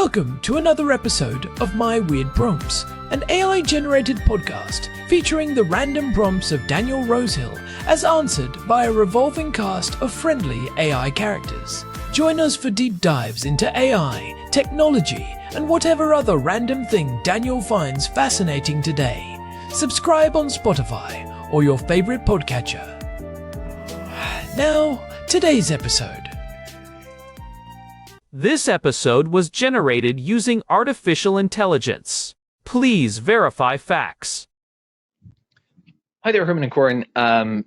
Welcome to another episode of My Weird Prompts, an AI-generated podcast featuring the random prompts of Daniel Rosehill as answered by a revolving cast of friendly AI characters. Join us for deep dives into AI, technology, and whatever other random thing Daniel finds fascinating today. Subscribe on Spotify or your favorite podcatcher. Now, today's episode. This episode was generated using artificial intelligence. Please verify facts. Hi there, Herman and Corin.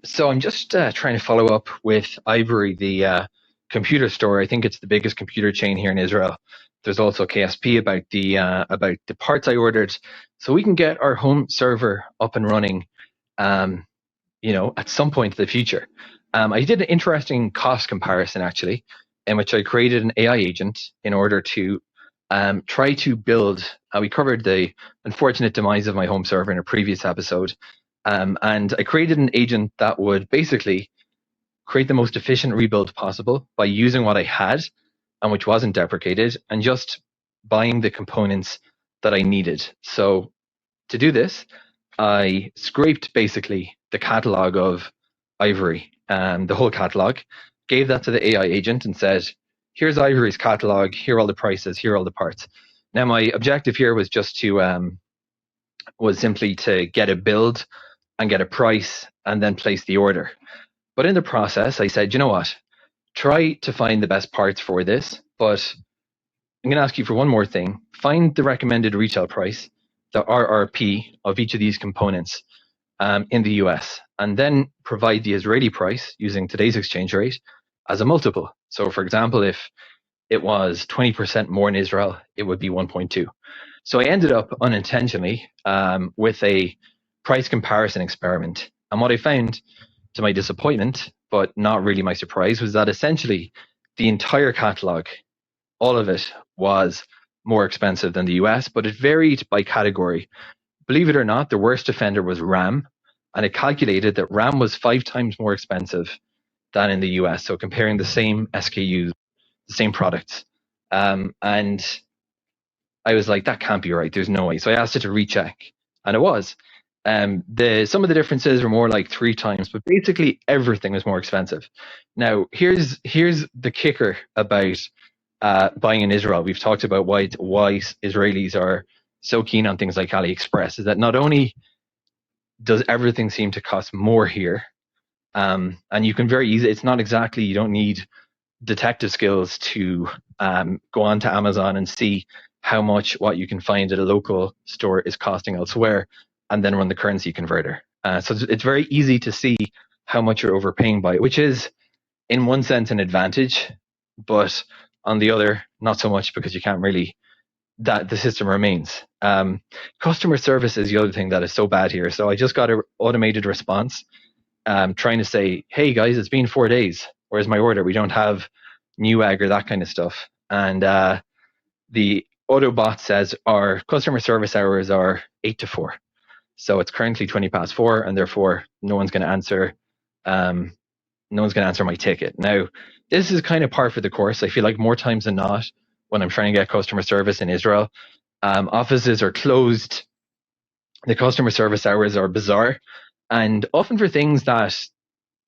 So I'm just trying to follow up with Ivory, the computer store. I think it's the biggest computer chain here in Israel. There's also KSP about the parts I ordered, so we can get our home server up and running. At some point in the future. I did an interesting cost comparison actually, in which I created an AI agent in order to try to build. We covered the unfortunate demise of my home server in a previous episode. And I created an agent that would basically create the most efficient rebuild possible by using what I had and which wasn't deprecated and just buying the components that I needed. So to do this, I scraped basically the catalog of Ivory, the whole catalog, gave that to the AI agent and said, here's Ivory's catalog, here are all the prices, here are all the parts. Now my objective here was just to, was simply to get a build and get a price and then place the order. But in the process, I said, you know what, try to find the best parts for this, but I'm going to ask you for one more thing. Find the recommended retail price, the RRP of each of these components in the US, and then provide the Israeli price using today's exchange rate as a multiple. So for example, if it was 20% more in Israel, it would be 1.2. So I ended up unintentionally with a price comparison experiment. And what I found, to my disappointment, but not really my surprise, was that essentially the entire catalog, all of it, was more expensive than the US, but it varied by category. Believe it or not, the worst offender was RAM, and it calculated that RAM was 5 times more expensive than in the US. So comparing the same SKUs, the same products. And I was like, that can't be right. There's no way. So I asked it to recheck, and it was. Some of the differences were more like 3 times, but basically everything was more expensive. Now, here's the kicker about buying in Israel. We've talked about why Israelis are so keen on things like AliExpress, is that not only does everything seem to cost more here, and you can very easily, it's not exactly, you don't need detective skills to go onto Amazon and see how much what you can find at a local store is costing elsewhere and then run the currency converter. So it's very easy to see how much you're overpaying by, which is in one sense an advantage, but on the other, not so much, because you can't really, that the system remains. Customer service is the other thing that is so bad here. So I just got an automated response trying to say, hey guys, it's been 4 days. Where's my order? We don't have Newegg or that kind of stuff. And the Autobot says our customer service hours are 8 to 4. So it's currently 20 past 4, and therefore no one's going to answer. No one's going to answer my ticket. Now, this is kind of par for the course. I feel like more times than not, when I'm trying to get customer service in Israel, offices are closed. The customer service hours are bizarre, and often for things that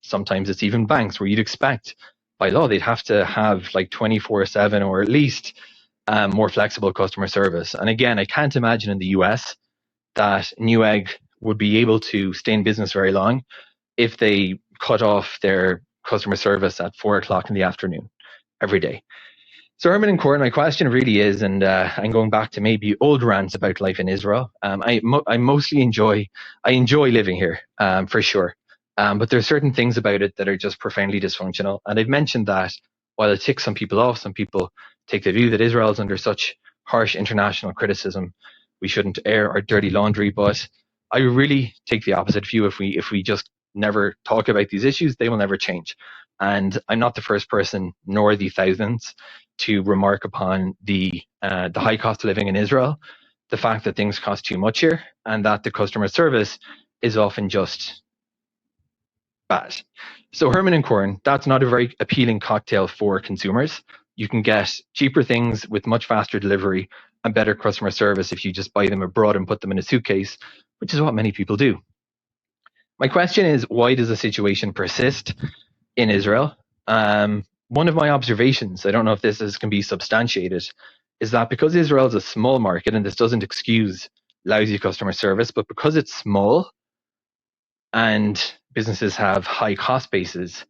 sometimes it's even banks where you'd expect by law they'd have to have like 24/7 or at least more flexible customer service. And again, I can't imagine in the US that Newegg would be able to stay in business very long if they cut off their customer service at 4 o'clock in the afternoon every day. So Herman and Corin, my question really is, and I'm going back to maybe old rants about life in Israel. I enjoy living here for sure, but there's certain things about it that are just profoundly dysfunctional. And I've mentioned that while it ticks some people off, some people take the view that Israel is under such harsh international criticism, we shouldn't air our dirty laundry. But I really take the opposite view. If we just never talk about these issues, they will never change. And I'm not the first person, nor the thousands, to remark upon the high cost of living in Israel, the fact that things cost too much here, and that the customer service is often just bad. So Herman and Corin, that's not a very appealing cocktail for consumers. you can get cheaper things with much faster delivery and better customer service if you just buy them abroad and put them in a suitcase, which is what many people do. My question is, why does the situation persist in Israel? One of my observations, I don't know if can be substantiated, is that because Israel is a small market, and this doesn't excuse lousy customer service, but because it's small and businesses have high cost bases,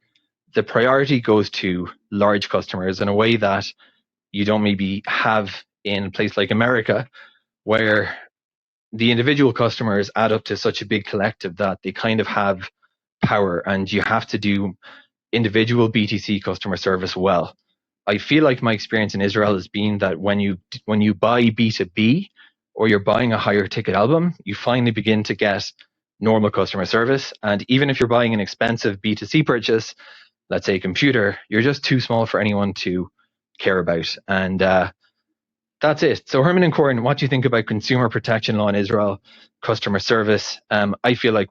the priority goes to large customers in a way that you don't maybe have in a place like America, where the individual customers add up to such a big collective that they kind of have power, and you have to do individual BTC customer service well. I feel like my experience in Israel has been that when you buy B2B, or you're buying a higher ticket album, you finally begin to get normal customer service. And even if you're buying an expensive B2C purchase, let's say a computer, you're just too small for anyone to care about. And that's it. So Herman and Corin, what do you think about consumer protection law in Israel, customer service? I feel like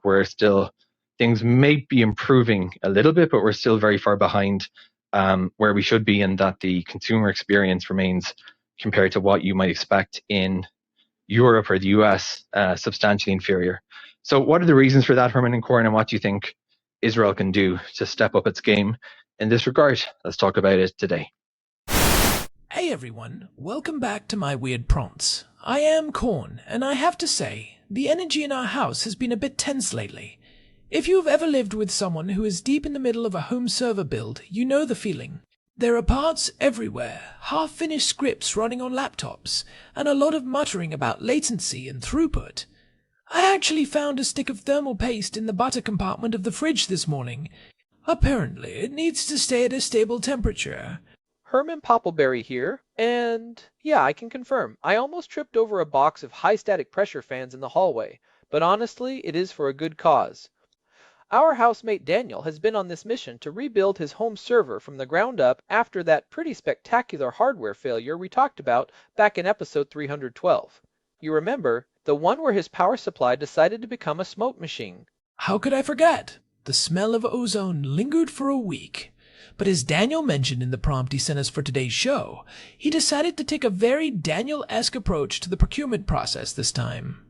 things may be improving a little bit, but we're still very far behind where we should be, and that the consumer experience remains, compared to what you might expect in Europe or the US, substantially inferior. So what are the reasons for that, Herman and Corin, and what do you think Israel can do to step up its game in this regard? Let's talk about it today. Hey everyone, welcome back to my weird prompts. I am Corn, and I have to say, the energy in our house has been a bit tense lately. If you've ever lived with someone who is deep in the middle of a home server build, you know the feeling. There are parts everywhere, half-finished scripts running on laptops, and a lot of muttering about latency and throughput. I actually found a stick of thermal paste in the butter compartment of the fridge this morning. Apparently, it needs to stay at a stable temperature. Herman Poppleberry here, and yeah, I can confirm. I almost tripped over a box of high static pressure fans in the hallway, but honestly, it is for a good cause. Our housemate Daniel has been on this mission to rebuild his home server from the ground up after that pretty spectacular hardware failure we talked about back in episode 312. You remember, the one where his power supply decided to become a smoke machine. How could I forget? The smell of ozone lingered for a week. But as Daniel mentioned in the prompt he sent us for today's show, he decided to take a very Daniel-esque approach to the procurement process this time.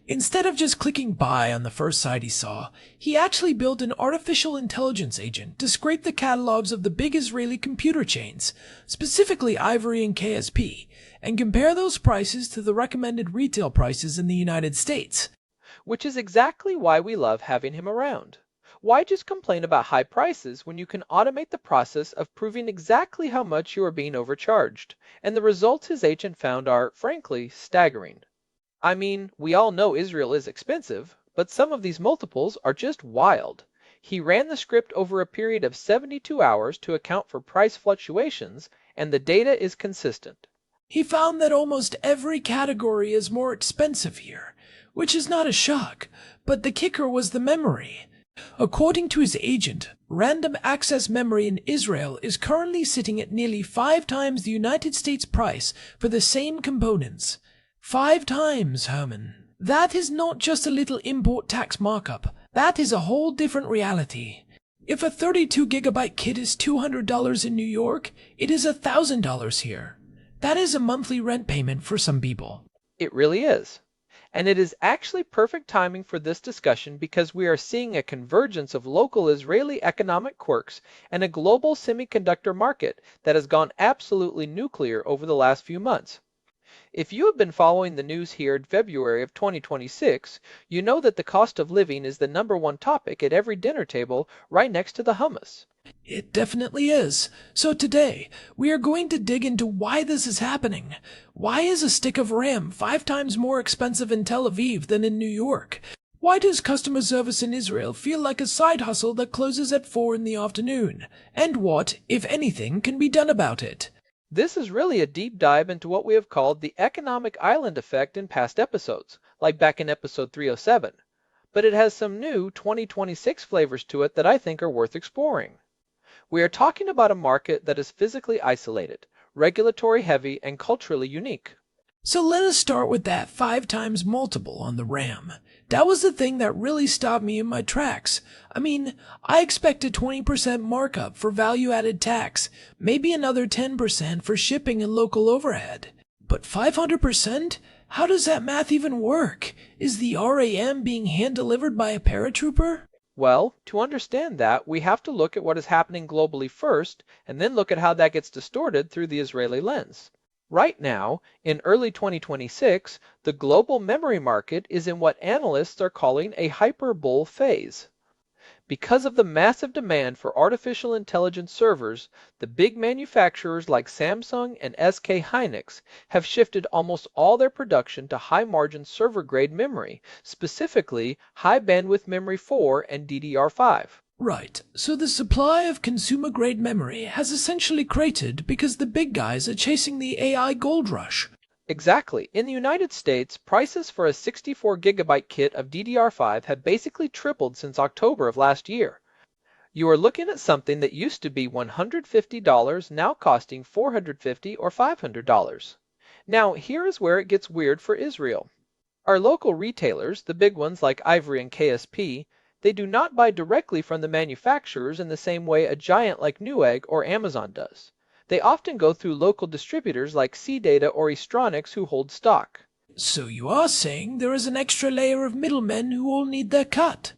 Instead of just clicking buy on the first site he saw, he actually built an artificial intelligence agent to scrape the catalogs of the big Israeli computer chains, specifically Ivory and KSP, and compare those prices to the recommended retail prices in the United States. Which is exactly why we love having him around. Why just complain about high prices when you can automate the process of proving exactly how much you are being overcharged? And the results his agent found are, frankly, staggering. I mean, we all know Israel is expensive, but some of these multiples are just wild. He ran the script over a period of 72 hours to account for price fluctuations, and the data is consistent. He found that almost every category is more expensive here, which is not a shock, but the kicker was the memory. According to his agent, random access memory in Israel is currently sitting at nearly 5 times the United States price for the same components. 5 times, Herman. That is not just a little import tax markup. That is a whole different reality. If a 32 gigabyte kit is $200 in New York, it is $1,000 here. That is a monthly rent payment for some people. It really is. And it is actually perfect timing for this discussion because we are seeing a convergence of local Israeli economic quirks and a global semiconductor market that has gone absolutely nuclear over the last few months. If you have been following the news here in February of 2026, you know that the cost of living is the #1 topic at every dinner table right next to the hummus. It definitely is. So today, we are going to dig into why this is happening. Why is a stick of RAM 5 times more expensive in Tel Aviv than in New York? Why does customer service in Israel feel like a side hustle that closes at 4 in the afternoon? And what, if anything, can be done about it? This is really a deep dive into what we have called the economic island effect in past episodes, like back in episode 307. But it has some new 2026 flavors to it that I think are worth exploring. We are talking about a market that is physically isolated, regulatory heavy, and culturally unique. So let us start with that 5 times multiple on the RAM. That was the thing that really stopped me in my tracks. I mean, I expected 20% markup for value-added tax, maybe another 10% for shipping and local overhead. But 500%? How does that math even work? Is the RAM being hand-delivered by a paratrooper? Well, to understand that, we have to look at what is happening globally first, and then look at how that gets distorted through the Israeli lens. Right now, in early 2026, the global memory market is in what analysts are calling a hyper-bull phase. Because of the massive demand for artificial intelligence servers, the big manufacturers like Samsung and SK Hynix have shifted almost all their production to high-margin server-grade memory, specifically High Bandwidth Memory 4 and DDR5. Right, so the supply of consumer-grade memory has essentially cratered because the big guys are chasing the AI gold rush. Exactly. In the United States, prices for a 64 gigabyte kit of DDR5 have basically tripled since October of last year. You are looking at something that used to be $150 now costing $450 or $500. Now, here is where it gets weird for Israel. Our local retailers, the big ones like Ivory and KSP, they do not buy directly from the manufacturers in the same way a giant like Newegg or Amazon does. They often go through local distributors like CData or Estronics who hold stock. So you are saying there is an extra layer of middlemen who all need their cut?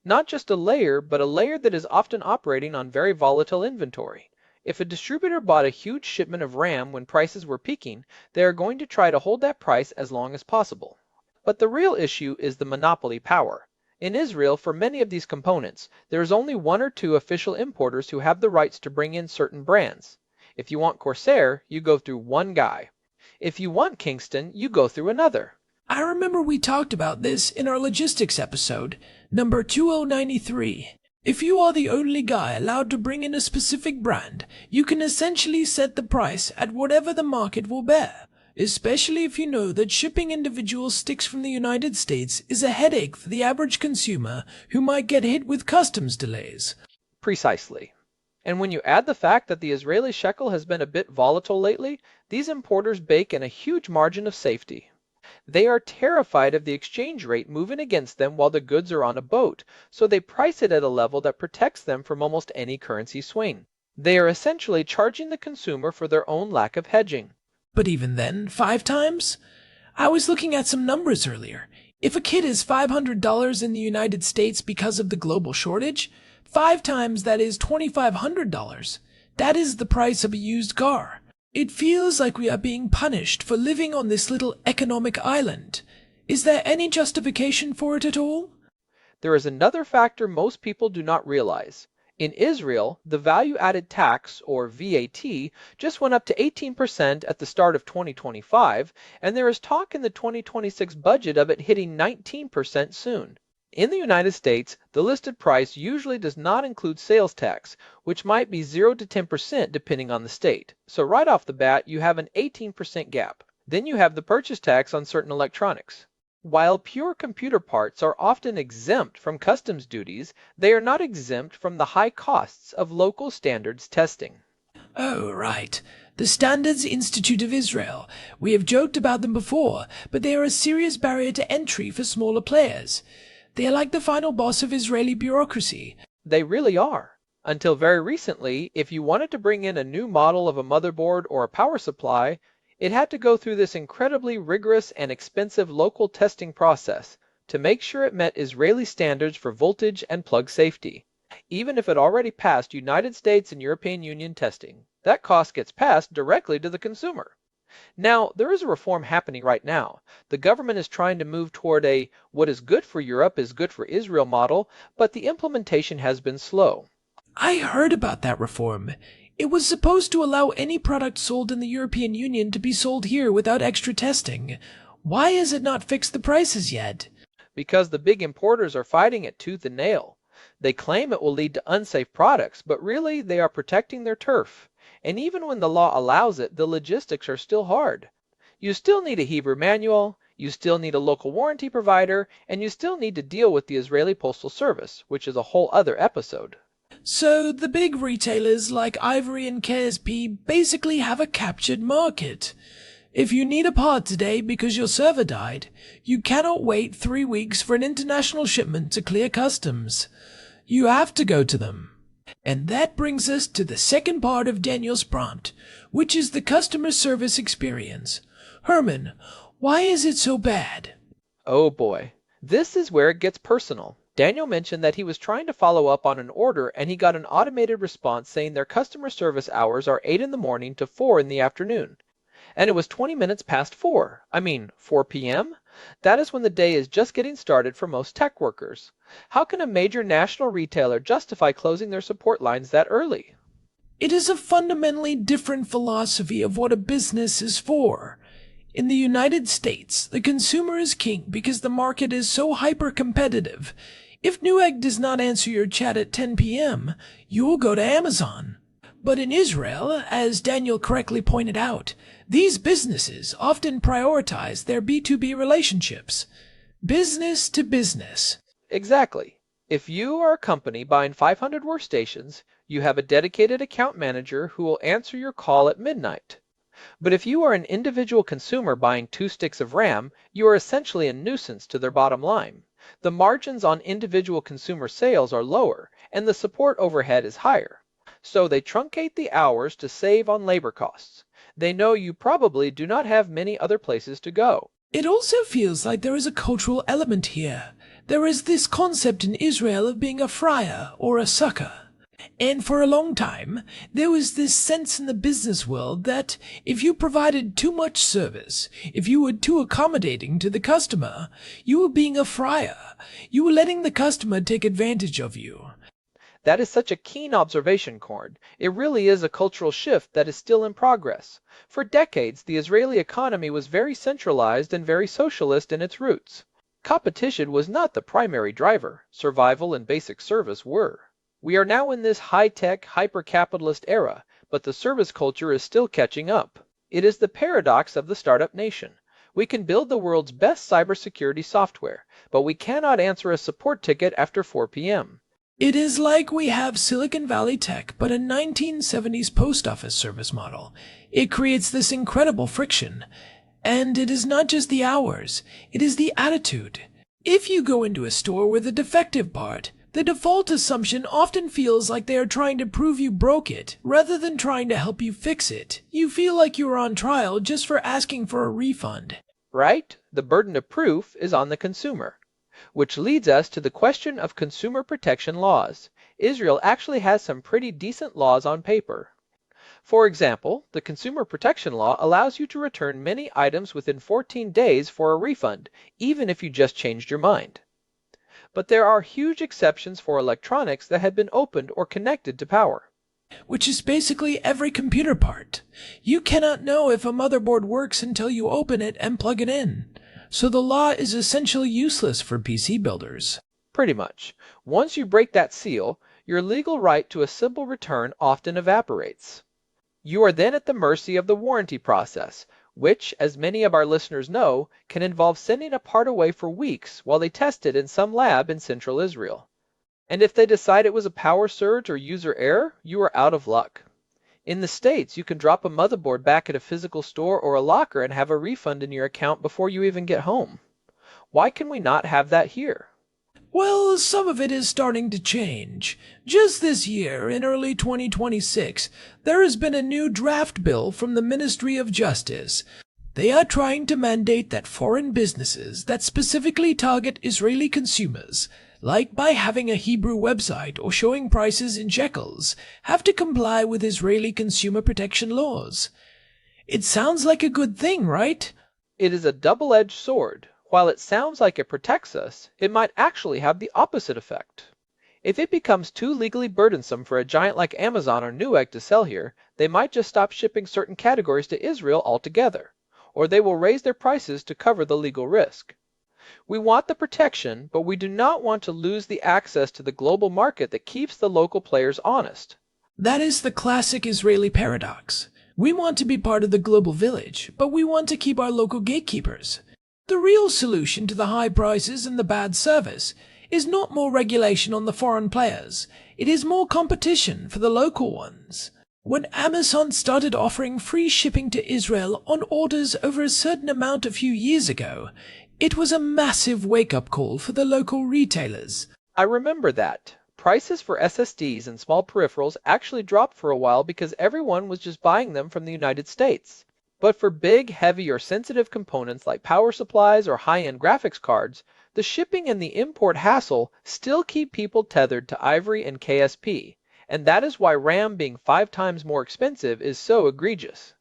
Not just a layer, but a layer that is often operating on very volatile inventory. If a distributor bought a huge shipment of RAM when prices were peaking, they are going to try to hold that price as long as possible. But the real issue is the monopoly power. In Israel, for many of these components, there is only 1 or 2 official importers who have the rights to bring in certain brands. If you want Corsair, you go through one guy. If you want Kingston, you go through another. I remember we talked about this in our logistics episode, number 2093. If you are the only guy allowed to bring in a specific brand, you can essentially set the price at whatever the market will bear, especially if you know that shipping individual sticks from the United States is a headache for the average consumer who might get hit with customs delays. Precisely. And when you add the fact that the Israeli shekel has been a bit volatile lately, these importers bake in a huge margin of safety. They are terrified of the exchange rate moving against them while the goods are on a boat, so they price it at a level that protects them from almost any currency swing. They are essentially charging the consumer for their own lack of hedging. But even then, 5 times? I was looking at some numbers earlier. If a kit is $500 in the United States because of the global shortage, 5 times that is $2,500. That is the price of a used car. It feels like we are being punished for living on this little economic island. Is there any justification for it at all? There is another factor most people do not realize. In Israel, the value-added tax, or VAT, just went up to 18% at the start of 2025, and there is talk in the 2026 budget of it hitting 19% soon. In the United States, the listed price usually does not include sales tax, which might be 0 to 10% depending on the state. So right off the bat, you have an 18% gap. Then you have the purchase tax on certain electronics. While pure computer parts are often exempt from customs duties, they are not exempt from the high costs of local standards testing. Oh, right. The Standards Institute of Israel. We have joked about them before, but they are a serious barrier to entry for smaller players. They are like the final boss of Israeli bureaucracy. They really are. Until very recently, if you wanted to bring in a new model of a motherboard or a power supply, it had to go through this incredibly rigorous and expensive local testing process to make sure it met Israeli standards for voltage and plug safety. Even if it already passed United States and European Union testing, that cost gets passed directly to the consumer. Now, there is a reform happening right now. The government is trying to move toward a what is good for Europe is good for Israel model, but the implementation has been slow. I heard about that reform. It was supposed to allow any product sold in the European Union to be sold here without extra testing. Why has it not fixed the prices yet? Because the big importers are fighting it tooth and nail. They claim it will lead to unsafe products, but really they are protecting their turf. And even when the law allows it, the logistics are still hard. You still need a Hebrew manual, you still need a local warranty provider, and you still need to deal with the Israeli Postal Service, which is a whole other episode. So the big retailers like Ivory and KSP basically have a captured market. If you need a part today because your server died, you cannot wait 3 weeks for an international shipment to clear customs. You have to go to them. And that brings us to the second part of Daniel's prompt, which is the customer service experience. Herman, why is it so bad? Oh boy, this is where it gets personal. Daniel mentioned that he was trying to follow up on an order and he got an automated response saying their customer service hours are 8 in the morning to 4 in the afternoon. And it was 20 minutes past 4. 4 p.m.? That is when the day is just getting started for most tech workers. How can a major national retailer justify closing their support lines that early? It is a fundamentally different philosophy of what a business is for. In the United States, the consumer is king because the market is so hyper-competitive. If Newegg does not answer your chat at 10 p.m., you will go to Amazon. But in Israel, as Daniel correctly pointed out, these businesses often prioritize their B2B relationships. Business to business. Exactly. If you are a company buying 500 workstations, you have a dedicated account manager who will answer your call at midnight. But if you are an individual consumer buying 2 sticks of RAM, you are essentially a nuisance to their bottom line. The margins on individual consumer sales are lower, and the support overhead is higher. So they truncate the hours to save on labor costs. They know you probably do not have many other places to go. It also feels like there is a cultural element here. There is this concept in Israel of being a freier or a sucker. And for a long time, there was this sense in the business world that if you provided too much service, if you were too accommodating to the customer, you were being a freier. You were letting the customer take advantage of you. That is such a keen observation, Korn. It really is a cultural shift that is still in progress. For decades, the Israeli economy was very centralized and very socialist in its roots. Competition was not the primary driver. Survival and basic service were. We are now in this high-tech, hyper-capitalist era, but the service culture is still catching up. It is the paradox of the startup nation. We can build the world's best cybersecurity software, but we cannot answer a support ticket after 4 p.m. It is like we have Silicon Valley tech, but a 1970s post office service model. It creates this incredible friction. And it is not just the hours, it is the attitude. If you go into a store with a defective part, the default assumption often feels like they are trying to prove you broke it, rather than trying to help you fix it. You feel like you are on trial just for asking for a refund. Right? The burden of proof is on the consumer. Which leads us to the question of consumer protection laws. Israel actually has some pretty decent laws on paper. For example, the Consumer Protection Law allows you to return many items within 14 days for a refund, even if you just changed your mind. But there are huge exceptions for electronics that have been opened or connected to power. Which is basically every computer part. You cannot know if a motherboard works until you open it and plug it in. So the law is essentially useless for PC builders. Pretty much. Once you break that seal, your legal right to a simple return often evaporates. You are then at the mercy of the warranty process, which, as many of our listeners know, can involve sending a part away for weeks while they test it in some lab in central Israel. And if they decide it was a power surge or user error, you are out of luck. In the States, you can drop a motherboard back at a physical store or a locker and have a refund in your account before you even get home. Why can we not have that here? Well, some of it is starting to change. Just this year, in early 2026, there has been a new draft bill from the Ministry of Justice. They are trying to mandate that foreign businesses that specifically target Israeli consumers, like by having a Hebrew website or showing prices in shekels, have to comply with Israeli consumer protection laws. It sounds like a good thing, right? It is a double-edged sword. While it sounds like it protects us, it might actually have the opposite effect. If it becomes too legally burdensome for a giant like Amazon or Newegg to sell here, they might just stop shipping certain categories to Israel altogether, or they will raise their prices to cover the legal risk. We want the protection, but we do not want to lose the access to the global market that keeps the local players honest. That is the classic Israeli paradox. We want to be part of the global village, but we want to keep our local gatekeepers. The real solution to the high prices and the bad service is not more regulation on the foreign players. It is more competition for the local ones. When Amazon started offering free shipping to Israel on orders over a certain amount a few years ago, it was a massive wake-up call for the local retailers. I remember that. Prices for SSDs and small peripherals actually dropped for a while because everyone was just buying them from the United States. But for big, heavy, or sensitive components like power supplies or high-end graphics cards, the shipping and the import hassle still keep people tethered to Ivory and KSP, and that is why RAM being 5 times more expensive is so egregious.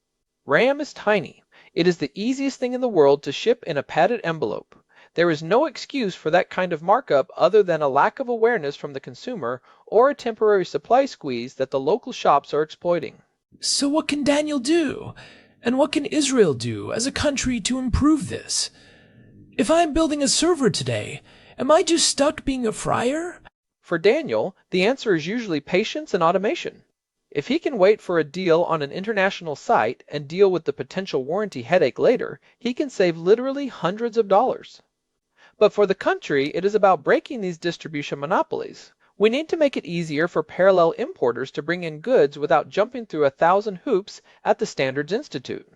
RAM is tiny. It is the easiest thing in the world to ship in a padded envelope. There is no excuse for that kind of markup other than a lack of awareness from the consumer or a temporary supply squeeze that the local shops are exploiting. So what can Daniel do? And what can Israel do as a country to improve this? If I'm building a server today, am I just stuck being a freier? For Daniel, the answer is usually patience and automation. If he can wait for a deal on an international site and deal with the potential warranty headache later, he can save literally hundreds of dollars. But for the country, it is about breaking these distribution monopolies. We need to make it easier for parallel importers to bring in goods without jumping through 1,000 hoops at the Standards Institute.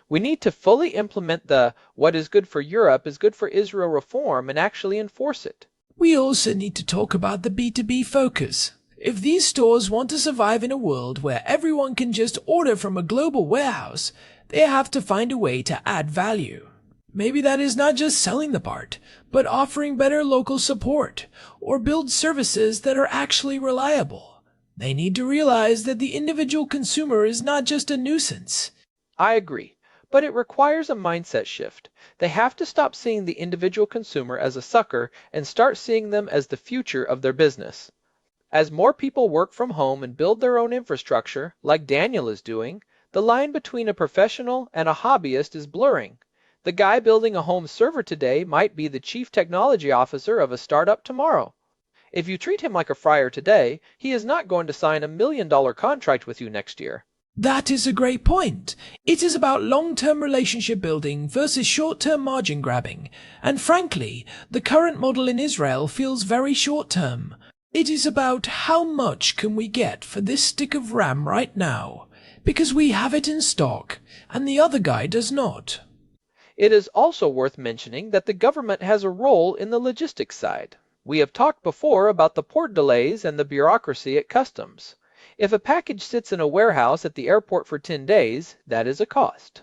We need to fully implement the "what is good for Europe is good for Israel" reform and actually enforce it. We also need to talk about the B2B focus. If these stores want to survive in a world where everyone can just order from a global warehouse, they have to find a way to add value. Maybe that is not just selling the part, but offering better local support, or build services that are actually reliable. They need to realize that the individual consumer is not just a nuisance. I agree, but it requires a mindset shift. They have to stop seeing the individual consumer as a sucker and start seeing them as the future of their business. As more people work from home and build their own infrastructure, like Daniel is doing, the line between a professional and a hobbyist is blurring. The guy building a home server today might be the chief technology officer of a startup tomorrow. If you treat him like a freier today, he is not going to sign $1 million contract with you next year. That is a great point. It is about long-term relationship building versus short-term margin grabbing. And frankly, the current model in Israel feels very short-term. It is about how much can we get for this stick of RAM right now, because we have it in stock, and the other guy does not. It is also worth mentioning that the government has a role in the logistics side. We have talked before about the port delays and the bureaucracy at customs. If a package sits in a warehouse at the airport for 10 days, that is a cost.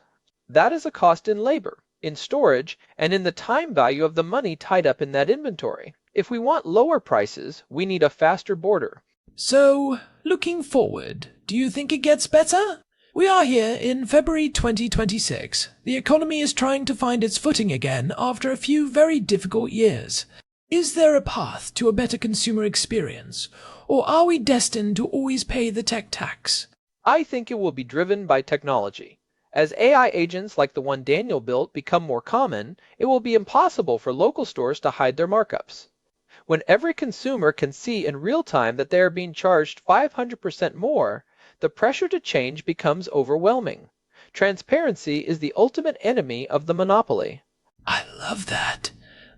That is a cost in labor, in storage, and in the time value of the money tied up in that inventory. If we want lower prices, we need a faster border. So, looking forward, do you think it gets better? We are here in February 2026. The economy is trying to find its footing again after a few very difficult years. Is there a path to a better consumer experience, or are we destined to always pay the tech tax? I think it will be driven by technology. As AI agents like the one Daniel built become more common, it will be impossible for local stores to hide their markups. When every consumer can see in real time that they are being charged 500% more, the pressure to change becomes overwhelming. Transparency is the ultimate enemy of the monopoly. I love that.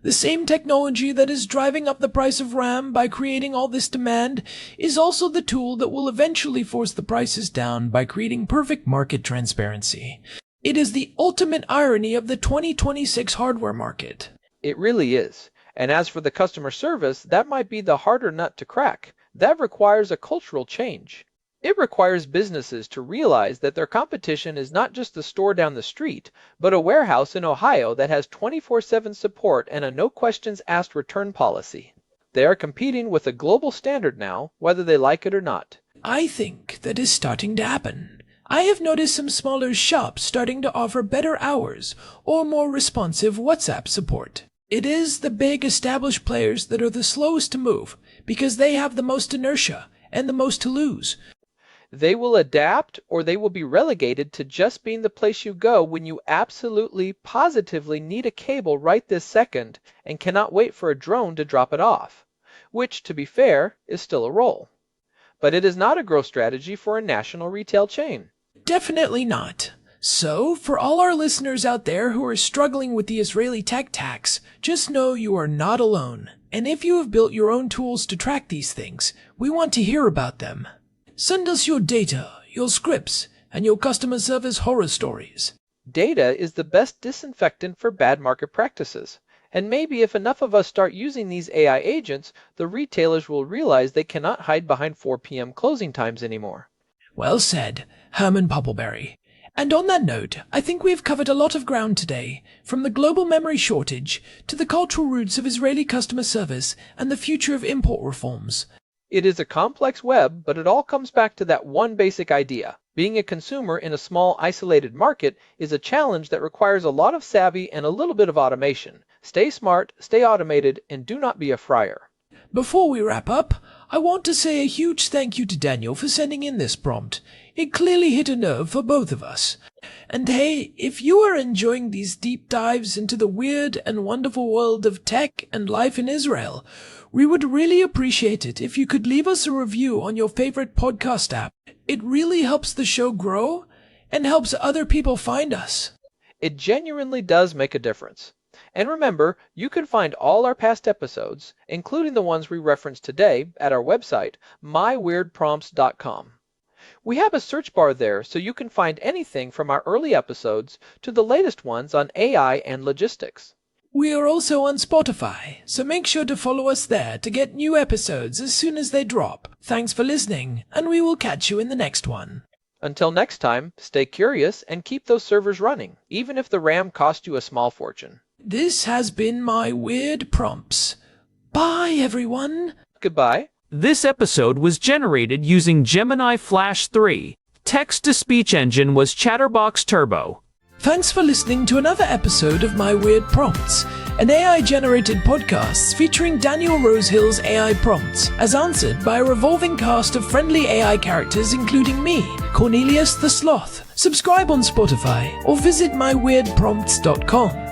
The same technology that is driving up the price of RAM by creating all this demand is also the tool that will eventually force the prices down by creating perfect market transparency. It is the ultimate irony of the 2026 hardware market. It really is. And as for the customer service, that might be the harder nut to crack. That requires a cultural change. It requires businesses to realize that their competition is not just the store down the street, but a warehouse in Ohio that has 24/7 support and a no-questions-asked return policy. They are competing with a global standard now, whether they like it or not. I think that is starting to happen. I have noticed some smaller shops starting to offer better hours or more responsive WhatsApp support. It is the big established players that are the slowest to move because they have the most inertia and the most to lose. They will adapt, or they will be relegated to just being the place you go when you absolutely, positively need a cable right this second and cannot wait for a drone to drop it off, which, to be fair, is still a role. But it is not a growth strategy for a national retail chain. Definitely not. So, for all our listeners out there who are struggling with the Israeli tech tax, just know you are not alone. And if you have built your own tools to track these things, we want to hear about them. Send us your data, your scripts, and your customer service horror stories. Data is the best disinfectant for bad market practices. And maybe if enough of us start using these AI agents, the retailers will realize they cannot hide behind 4 p.m. closing times anymore. Well said, Herman Puppleberry. And on that note, I think we've covered a lot of ground today, from the global memory shortage to the cultural roots of Israeli customer service and the future of import reforms. It is a complex web, but it all comes back to that one basic idea. Being a consumer in a small, isolated market is a challenge that requires a lot of savvy and a little bit of automation. Stay smart, stay automated, and do not be a freier. Before we wrap up, I want to say a huge thank you to Daniel for sending in this prompt. It clearly hit a nerve for both of us. And hey, if you are enjoying these deep dives into the weird and wonderful world of tech and life in Israel, we would really appreciate it if you could leave us a review on your favorite podcast app. It really helps the show grow and helps other people find us. It genuinely does make a difference. And remember, you can find all our past episodes, including the ones we referenced today, at our website, myweirdprompts.com. We have a search bar there so you can find anything from our early episodes to the latest ones on AI and logistics. We are also on Spotify, so make sure to follow us there to get new episodes as soon as they drop. Thanks for listening, and we will catch you in the next one. Until next time, stay curious and keep those servers running, even if the RAM cost you a small fortune. This has been My Weird Prompts. Bye, everyone. Goodbye. This episode was generated using Gemini Flash 3. Text-to-speech engine was Chatterbox Turbo. Thanks for listening to another episode of My Weird Prompts, an AI-generated podcast featuring Daniel Rosehill's AI prompts, as answered by a revolving cast of friendly AI characters including me, Cornelius the Sloth. Subscribe on Spotify or visit myweirdprompts.com.